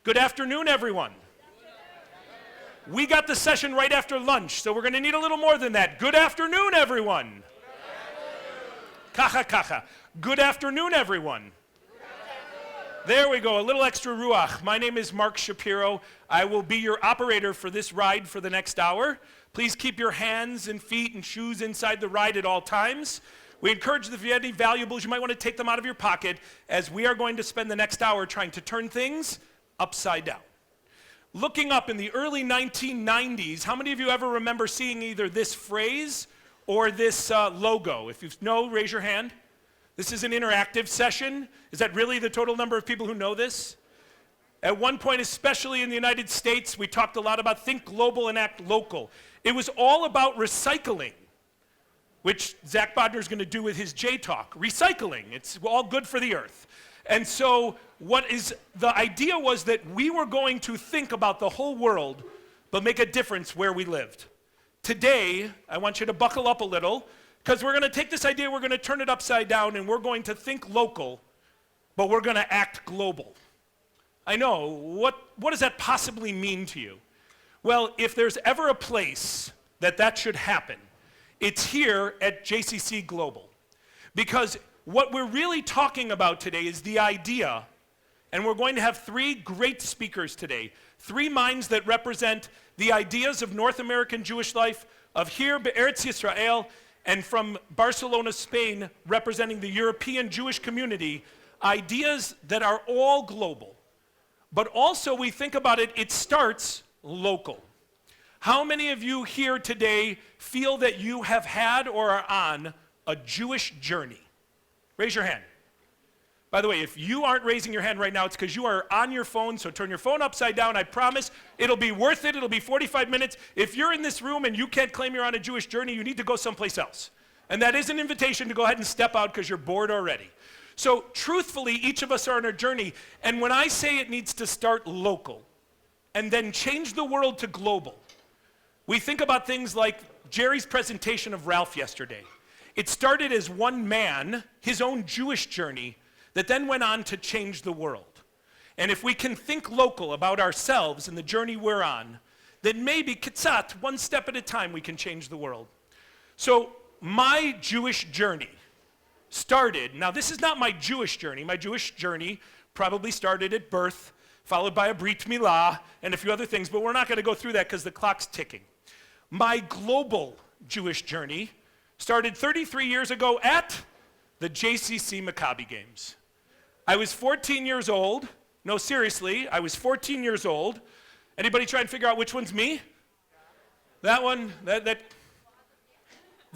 Good afternoon, everyone. We got the session right after lunch, so we're going to need a little more than that. Good afternoon, everyone. Kacha, kacha. Good afternoon, everyone. There we go, a little extra ruach. My name is Mark Shapiro. I will be your operator for this ride for the next hour. Please keep your hands and feet and shoes inside the ride at all times. We encourage that if you have any valuables, you might want to take them out of your pocket, as we are going to spend the next hour trying to turn things upside down. Looking up in the early 1990s, how many of you ever remember seeing either this phrase or this logo? If you know, raise your hand. This is an interactive session. Is that really the total number of people who know this? At one point, especially in the United States, we talked a lot about think global and act local. It was all about recycling, which Zach Bodner's going to do with his J Talk. Recycling, it's all good for the earth. And so the idea was that we were going to think about the whole world, but make a difference where we lived. Today, I want you to buckle up a little, because we're going to take this idea, we're going to turn it upside down, and we're going to think local, but we're going to act global. I know, what does that possibly mean to you? Well, if there's ever a place that should happen, it's here at JCC Global. Because what we're really talking about today is the idea, and we're going to have three great speakers today, three minds that represent the ideas of North American Jewish life, of here, Be'eretz Yisrael, and from Barcelona, Spain, representing the European Jewish community, ideas that are all global. But also, we think about it, it starts local. How many of you here today feel that you have had or are on a Jewish journey? Raise your hand. By the way, if you aren't raising your hand right now, it's because you are on your phone, so turn your phone upside down. I promise it'll be worth it. It'll be 45 minutes. If you're in this room and you can't claim you're on a Jewish journey, you need to go someplace else. And that is an invitation to go ahead and step out because you're bored already. So truthfully, each of us are on a journey. And when I say it needs to start local and then change the world to global, we think about things like Jerry's presentation of Ralph yesterday. It started as one man, his own Jewish journey, that then went on to change the world. And if we can think local about ourselves and the journey we're on, then maybe, kitzat, one step at a time, we can change the world. So my Jewish journey started, now this is not my Jewish journey. My Jewish journey probably started at birth, followed by a Brit Milah and a few other things, but we're not going to go through that because the clock's ticking. My global Jewish journey started 33 years ago at the JCC Maccabi Games. I was 14 years old. No, seriously, I was 14 years old. Anybody try and figure out which one's me? That one, the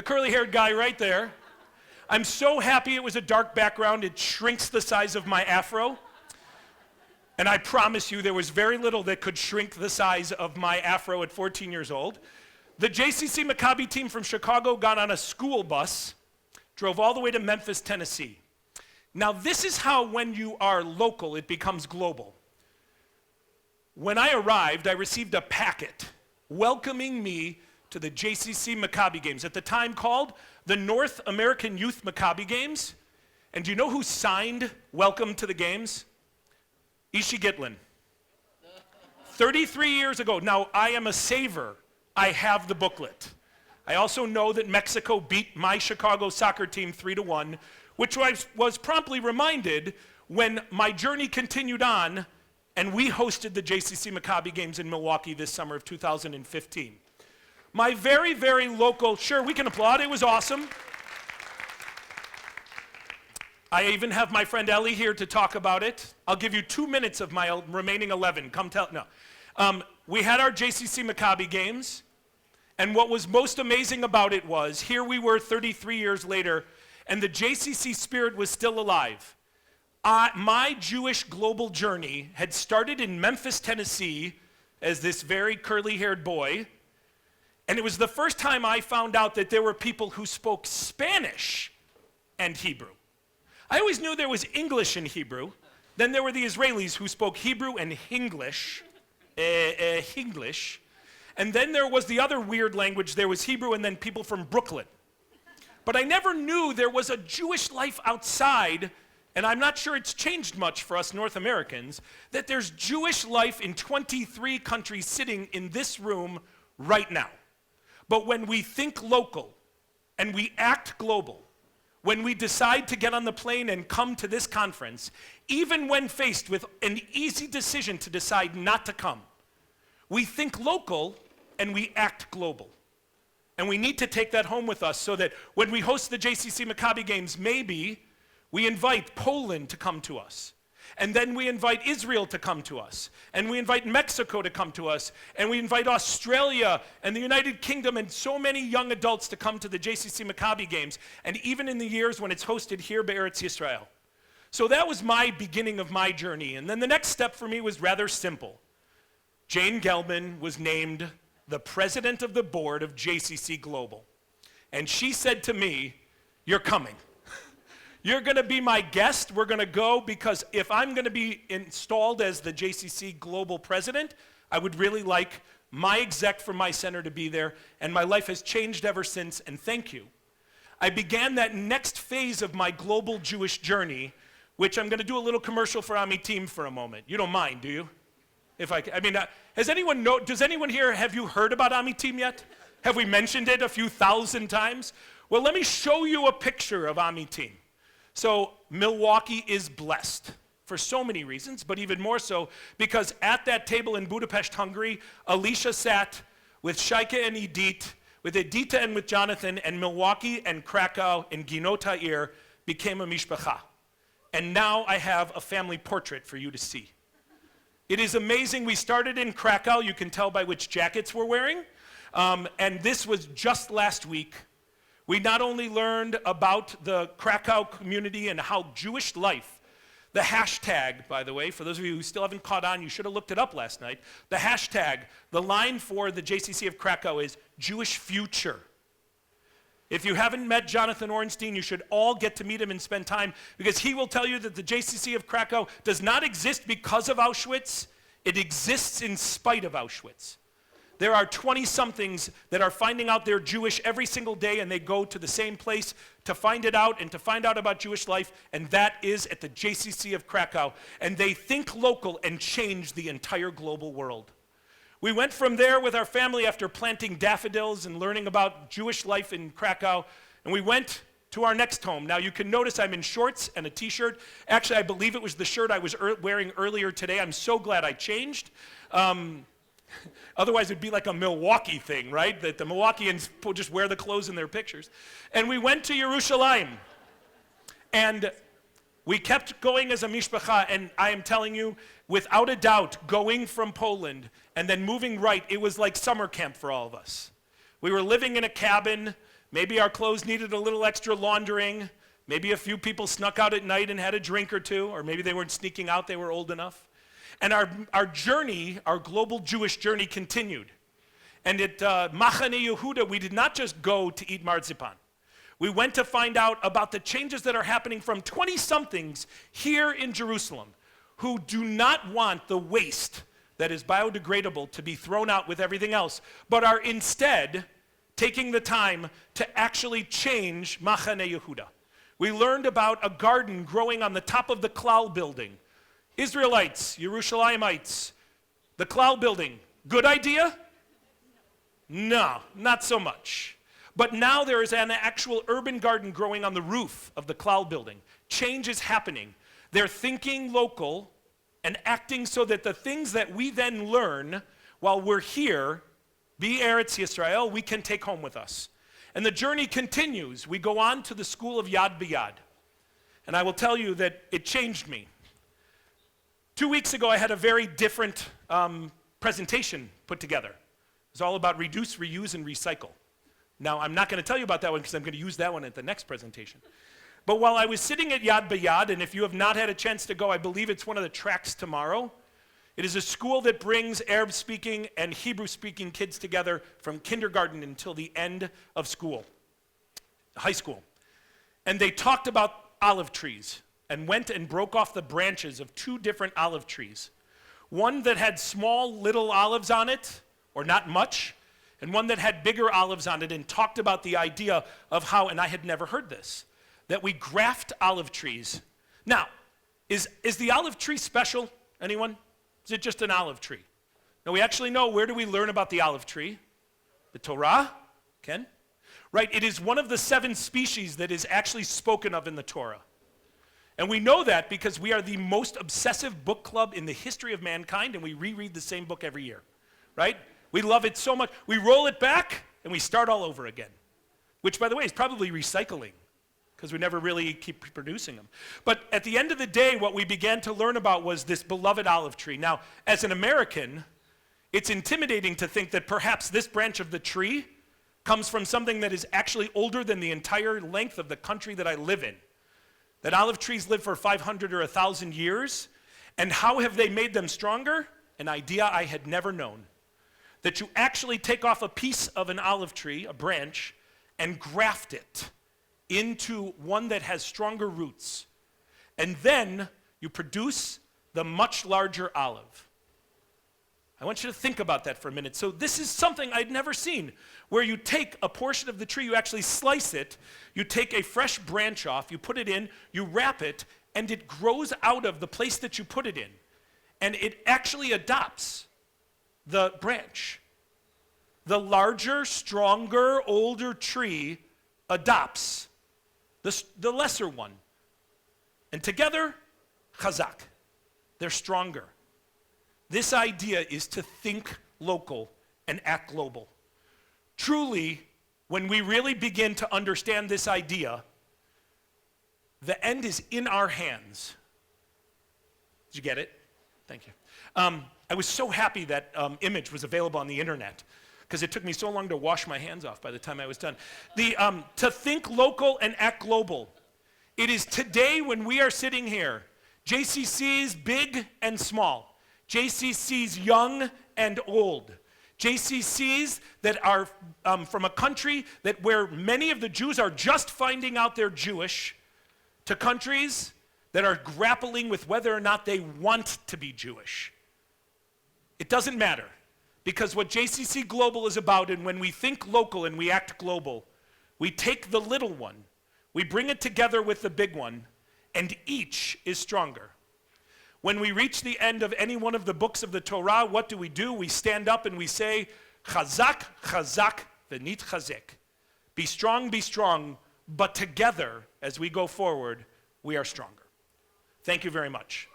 curly-haired guy right there. I'm so happy it was a dark background. It shrinks the size of my afro. And I promise you there was very little that could shrink the size of my afro at 14 years old. The JCC Maccabi team from Chicago got on a school bus, drove all the way to Memphis, Tennessee. Now this is how when you are local, it becomes global. When I arrived, I received a packet welcoming me to the JCC Maccabi Games, at the time called the North American Youth Maccabi Games. And do you know who signed Welcome to the Games? Ishi Gitlin. 33 years ago. Now, I am a saver. I have the booklet. I also know that Mexico beat my Chicago soccer team 3-1, which I was promptly reminded when my journey continued on and we hosted the JCC Maccabi Games in Milwaukee this summer of 2015. My very, very local, sure, we can applaud, it was awesome. I even have my friend Ellie here to talk about it. I'll give you 2 minutes of my remaining 11. Come tell, no. We had our JCC Maccabi Games, and what was most amazing about it was, here we were 33 years later, and the JCC spirit was still alive. My Jewish global journey had started in Memphis, Tennessee, as this very curly-haired boy, and it was the first time I found out that there were people who spoke Spanish and Hebrew. I always knew there was English and Hebrew. Then there were the Israelis who spoke Hebrew and Hinglish. And then there was the other weird language. There was Hebrew and then people from Brooklyn. But I never knew there was a Jewish life outside and I'm not sure it's changed much for us North Americans, that there's Jewish life in 23 countries sitting in this room right now. But when we think local and we act global, when we decide to get on the plane and come to this conference, even when faced with an easy decision to decide not to come, we think local and we act global. And we need to take that home with us so that when we host the JCC Maccabi games, maybe we invite Poland to come to us. And then we invite Israel to come to us. And we invite Mexico to come to us. And we invite Australia and the United Kingdom and so many young adults to come to the JCC Maccabi games. And even in the years when it's hosted here, Be'eretz Yisrael. So that was my beginning of my journey. And then the next step for me was rather simple. Jane Gelman was named the president of the board of JCCglobal. And she said to me, "You're coming. You're going to be my guest. We're going to go because if I'm going to be installed as the JCCglobal president, I would really like my exec from my center to be there, and my life has changed ever since, and thank you." I began that next phase of my global Jewish journey, which I'm going to do a little commercial for Amitim for a moment. You don't mind, do you? Does anyone here, have you heard about Amitim yet? Have we mentioned it a few thousand times? Well, let me show you a picture of Amitim. So Milwaukee is blessed for so many reasons, but even more so because at that table in Budapest, Hungary, Alicia sat with Shaika and Edith, with Edita and with Jonathan, and Milwaukee and Krakow and Ginot Ha'ir became a mishpacha. And now I have a family portrait for you to see. It is amazing. We started in Krakow. You can tell by which jackets we're wearing. And this was just last week. We not only learned about the Krakow community and how Jewish life, the hashtag, by the way, for those of you who still haven't caught on, you should have looked it up last night. The hashtag, the line for the JCC of Krakow is Jewish Future. If you haven't met Jonathan Ornstein, you should all get to meet him and spend time because he will tell you that the JCC of Krakow does not exist because of Auschwitz. It exists in spite of Auschwitz. There are 20-somethings that are finding out they're Jewish every single day, and they go to the same place to find it out and to find out about Jewish life, and that is at the JCC of Krakow. And they think local and change the entire global world. We went from there with our family after planting daffodils and learning about Jewish life in Krakow, and we went to our next home. Now you can notice I'm in shorts and a t-shirt. Actually, I believe it was the shirt I was wearing earlier today. I'm so glad I changed. Otherwise, it'd be like a Milwaukee thing, right? That the Milwaukeeans just wear the clothes in their pictures. And we went to Yerushalayim. And we kept going as a mishpacha, and I am telling you, without a doubt, going from Poland and then moving right, it was like summer camp for all of us. We were living in a cabin. Maybe our clothes needed a little extra laundering. Maybe a few people snuck out at night and had a drink or two, or maybe they weren't sneaking out, they were old enough. And our journey, our global Jewish journey continued. And at Machane Yehuda, we did not just go to eat marzipan. We went to find out about the changes that are happening from 20-somethings here in Jerusalem who do not want the waste that is biodegradable to be thrown out with everything else, but are instead taking the time to actually change Machane Yehuda. We learned about a garden growing on the top of the Klal building. Israelites, Yerushalayimites, the Klal building, good idea? No, not so much. But now there is an actual urban garden growing on the roof of the Klal building. Change is happening. They're thinking local and acting so that the things that we then learn while we're here, be Eretz Yisrael, we can take home with us. And the journey continues. We go on to the school of Yad B'Yad. And I will tell you that it changed me. 2 weeks ago, I had a very different presentation put together. It was all about reduce, reuse, and recycle. Now, I'm not going to tell you about that one because I'm going to use that one at the next presentation. But while I was sitting at Yad B'Yad, and if you have not had a chance to go, I believe it's one of the tracks tomorrow. It is a school that brings Arab-speaking and Hebrew-speaking kids together from kindergarten until the end of school, high school. And they talked about olive trees and went and broke off the branches of 2 different olive trees. One that had small little olives on it, or not much, and one that had bigger olives on it, and talked about the idea of how, and I had never heard this, that we graft olive trees Now, is the olive tree special? Anyone? Is it just an olive tree? Now, we actually know, where do we learn about the olive tree? The Torah? Ken? Right, it is one of the 7 species that is actually spoken of in the Torah. And we know that because we are the most obsessive book club in the history of mankind, and we reread the same book every year, right? We love it so much. We roll it back, and we start all over again, which, by the way, is probably recycling, because we never really keep producing them. But at the end of the day, what we began to learn about was this beloved olive tree. Now, as an American, it's intimidating to think that perhaps this branch of the tree comes from something that is actually older than the entire length of the country that I live in. That olive trees live for 500 or 1,000 years. And how have they made them stronger? An idea I had never known. That you actually take off a piece of an olive tree, a branch, and graft it into one that has stronger roots. And then you produce the much larger olive. I want you to think about that for a minute. So this is something I'd never seen, where you take a portion of the tree, you actually slice it, you take a fresh branch off, you put it in, you wrap it, and it grows out of the place that you put it in. And it actually adopts the branch. The larger, stronger, older tree adopts the lesser one. And together, chazak. They're stronger. This idea is to think local and act global. Truly, when we really begin to understand this idea, the end is in our hands. Did you get it? Thank you. I was so happy that image was available on the internet, because it took me so long to wash my hands off by the time I was done. To think local and act global. It is today when we are sitting here, JCCs big and small. JCCs young and old. JCCs that are from a country where many of the Jews are just finding out they're Jewish, to countries that are grappling with whether or not they want to be Jewish. It doesn't matter, because what JCC Global is about, and when we think local and we act global, we take the little one, we bring it together with the big one, and each is stronger. When we reach the end of any one of the books of the Torah, what do? We stand up and we say, Chazak, Chazak, v'nit chazek. Be strong, but together, as we go forward, we are stronger. Thank you very much.